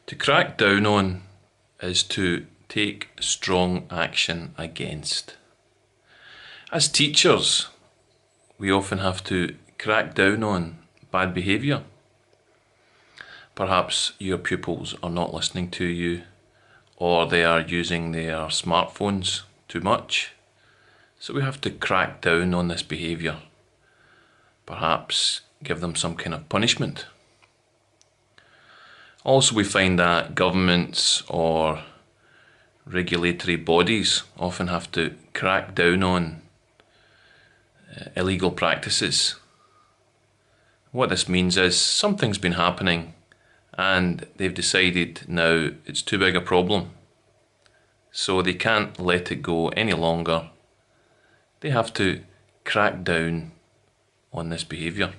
To crack down on is to take strong action against. As teachers, we often have to crack down on bad behaviour. Perhaps your pupils are not listening to you, or they are using their smartphones too much. So we have to crack down on this behaviour. Perhaps give them some kind of punishment. Also, we find that governments or regulatory bodies often have to crack down on illegal practices. What this means is something's been happening and they've decided now it's too big a problem. So they can't let it go any longer. They have to crack down on this behaviour.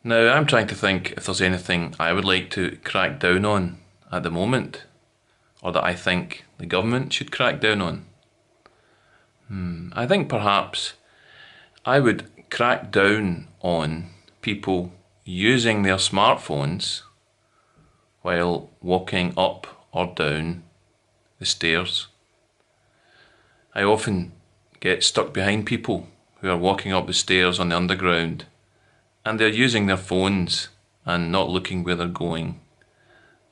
Now, I'm trying to think if there's anything I would like to crack down on at the moment, or that I think the government should crack down on. I think perhaps I would crack down on people using their smartphones while walking up or down the stairs. I often get stuck behind people who are walking up the stairs on the underground, and they're using their phones and not looking where they're going.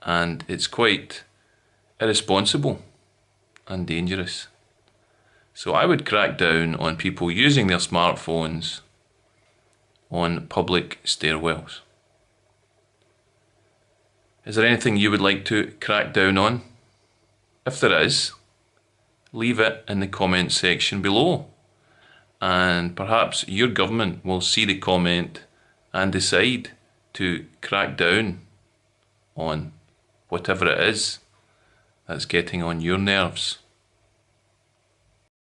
And it's quite irresponsible and dangerous. So I would crack down on people using their smartphones on public stairwells. Is there anything you would like to crack down on? If there is, leave it in the comments section below. And perhaps your government will see the comment and decide to crack down on whatever it is that's getting on your nerves.